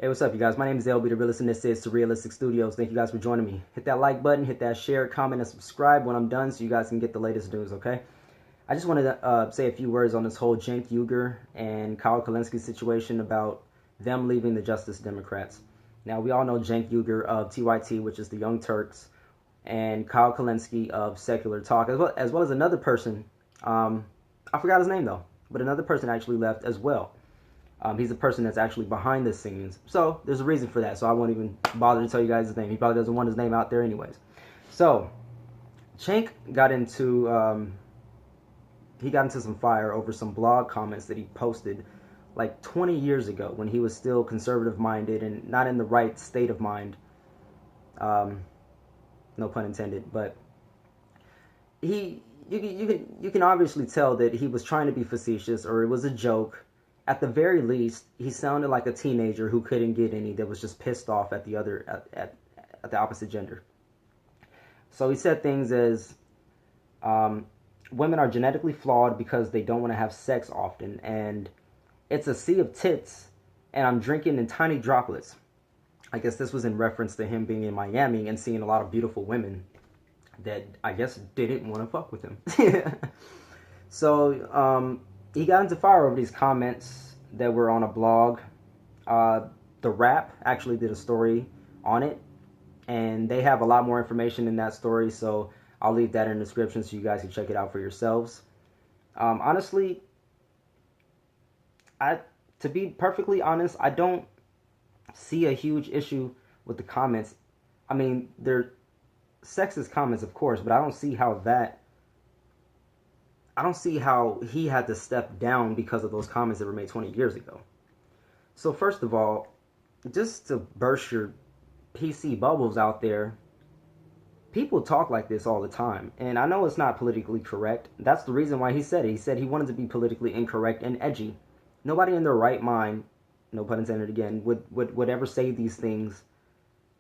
Hey, what's up, you guys? My name is LBThaRealist, and this is Surrealistic Studios. Thank you guys for joining me. Hit that like button, hit that share, comment, and subscribe when I'm done so you guys can get the latest news, okay? I just wanted to say a few words on this whole Cenk Uygur and Kyle Kalinske situation about them leaving the Justice Democrats. Now, we all know Cenk Uygur of TYT, which is the Young Turks, and Kyle Kalinske of Secular Talk, as well as another person. I forgot his name, though, but another person actually left as well. He's a person that's actually behind the scenes. So there's a reason for that. So I won't even bother to tell you guys his name. He probably doesn't want his name out there anyways. So Cenk got into some fire over some blog comments that he posted like 20 years ago when he was still conservative minded and not in the right state of mind. No pun intended, but you can obviously tell that he was trying to be facetious or it was a joke. At the very least, he sounded like a teenager who couldn't get any, that was just pissed off at at the opposite gender. So he said things as, women are genetically flawed because they don't want to have sex often, and it's a sea of tits, and I'm drinking in tiny droplets. I guess this was in reference to him being in Miami and seeing a lot of beautiful women that I guess didn't want to fuck with him. So, he got into fire over these comments that were on a blog. The Wrap actually did a story on it, and they have a lot more information in that story, so I'll leave that in the description so you guys can check it out for yourselves. Honestly, to be perfectly honest, I don't see a huge issue with the comments. I mean, they're sexist comments, of course, but I don't see how he had to step down because of those comments that were made 20 years ago. So first of all, just to burst your PC bubbles out there, people talk like this all the time. And I know it's not politically correct. That's the reason why he said it. He said he wanted to be politically incorrect and edgy. Nobody in their right mind, no pun intended again, would ever say these things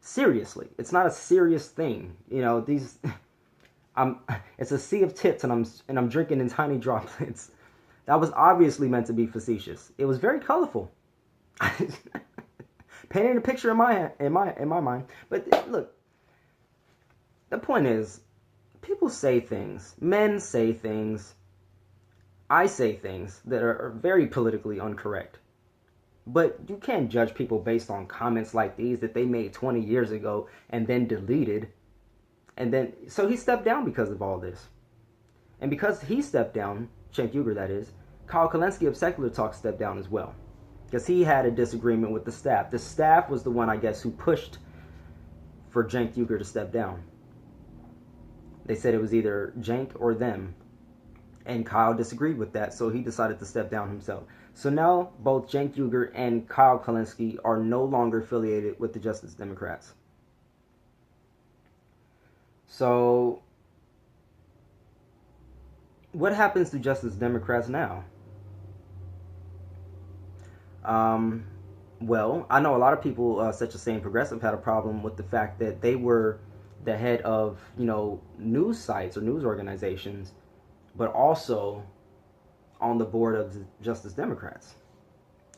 seriously. It's not a serious thing. These... It's a sea of tits, and I'm drinking in tiny droplets. That was obviously meant to be facetious. It was very colorful, painting a picture in my mind. But look, the point is, people say things, men say things, I say things that are very politically incorrect. But you can't judge people based on comments like these that they made 20 years ago and then deleted. So he stepped down because of all this. And because he stepped down, Cenk Uygur that is, Kyle Kalinske of Secular Talk stepped down as well. Because he had a disagreement with the staff. The staff was the one, I guess, who pushed for Cenk Uygur to step down. They said it was either Cenk or them. And Kyle disagreed with that, so he decided to step down himself. So now both Cenk Uygur and Kyle Kalinske are no longer affiliated with the Justice Democrats. So, what happens to Justice Democrats now? Well, I know a lot of people, such as Sane Progressive, had a problem with the fact that they were the head of, news sites or news organizations, but also on the board of the Justice Democrats.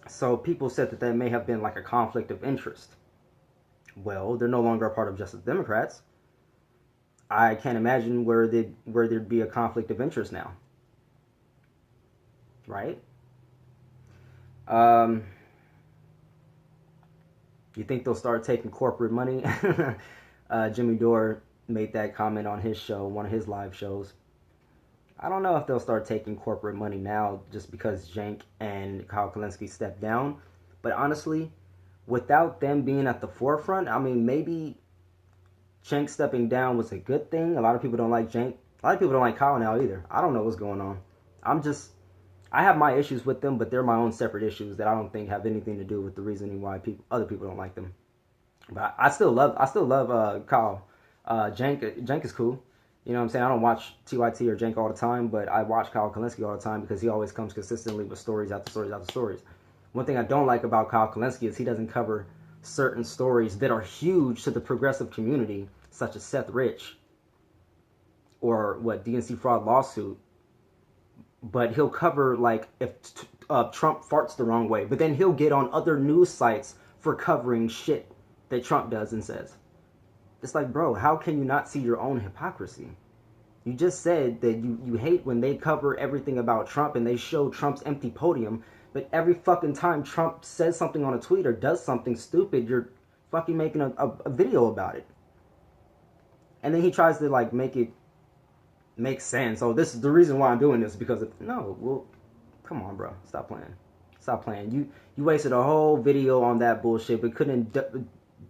So people said that may have been like a conflict of interest. Well, they're no longer a part of Justice Democrats. I can't imagine where there'd be a conflict of interest now, right? You think they'll start taking corporate money? Jimmy Dore made that comment on his show, one of his live shows. I don't know if they'll start taking corporate money now just because Cenk and Kyle Kalinske stepped down. But honestly, without them being at the forefront, I mean, maybe Cenk stepping down was a good thing. A lot of people don't like Cenk. A lot of people don't like Kyle now either. I don't know what's going on. I have my issues with them, but they're my own separate issues that I don't think have anything to do with the reasoning why other people don't like them. But I still love Kyle. Cenk is cool. You know what I'm saying? I don't watch TYT or Cenk all the time, but I watch Kyle Kalinske all the time because he always comes consistently with stories after stories after stories. One thing I don't like about Kyle Kalinske is he doesn't cover certain stories that are huge to the progressive community, such as Seth Rich or DNC fraud lawsuit. But he'll cover like if Trump farts the wrong way, but then he'll get on other news sites for covering shit that Trump does and says. It's like, bro, how can you not see your own hypocrisy? You just said that you hate when they cover everything about Trump and they show Trump's empty podium, but every fucking time Trump says something on a tweet or does something stupid, you're fucking making a video about it. And then he tries to like make it make sense. Oh, this is the reason why I'm doing this because of... No, well, come on, bro. Stop playing. Stop playing. You wasted a whole video on that bullshit, but couldn't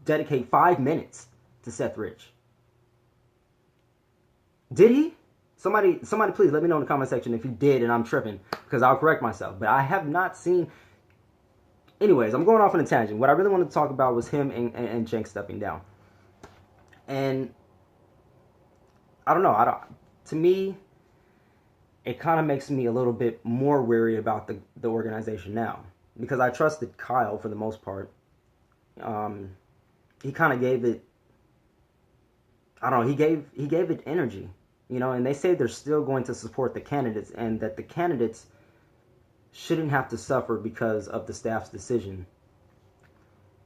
dedicate 5 minutes to Seth Rich. Did he? Somebody please let me know in the comment section if he did and I'm tripping, because I'll correct myself. But I have not seen... Anyways, I'm going off on a tangent. What I really wanted to talk about was him and Cenk stepping down. And I don't know. To me, it kind of makes me a little bit more weary about the organization now, because I trusted Kyle for the most part. He kind of gave it... I don't know. He gave it energy. You know, and they say they're still going to support the candidates and that the candidates shouldn't have to suffer because of the staff's decision.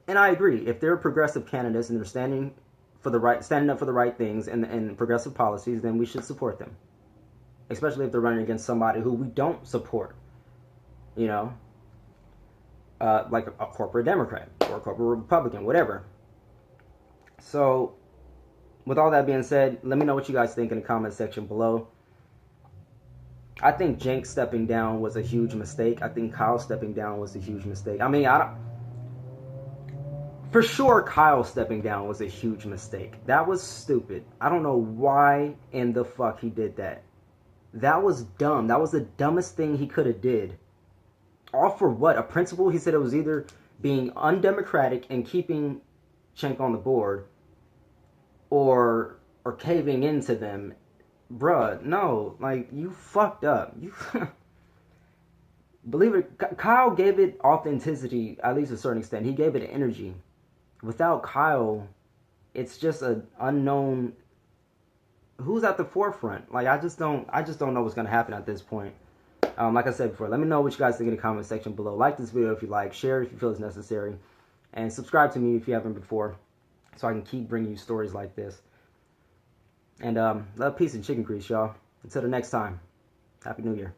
And I agree. If they're progressive candidates and they're standing up for the right things and progressive policies, then we should support them. Especially if they're running against somebody who we don't support. You know, like a corporate Democrat or a corporate Republican, whatever. So, with all that being said, let me know what you guys think in the comment section below. I think Cenk stepping down was a huge mistake. I think Kyle stepping down was a huge mistake. I mean, for sure, Kyle stepping down was a huge mistake. That was stupid. I don't know why in the fuck he did that. That was dumb. That was the dumbest thing he could have did. All for what? A principle? He said it was either being undemocratic and keeping Cenk on the board, or caving into them. Bruh, no, like, you fucked up. You believe it, Kyle gave it authenticity, at least to a certain extent. He gave it energy. Without Kyle, it's just an unknown who's at the forefront. Like, I just don't know what's gonna happen at this point. Like I said before, let me know what you guys think in the comment section below. Like this video if you like, share if you feel it's necessary, and subscribe to me if you haven't before, so I can keep bringing you stories like this. And love, peace, and chicken grease, y'all. Until the next time, Happy New Year.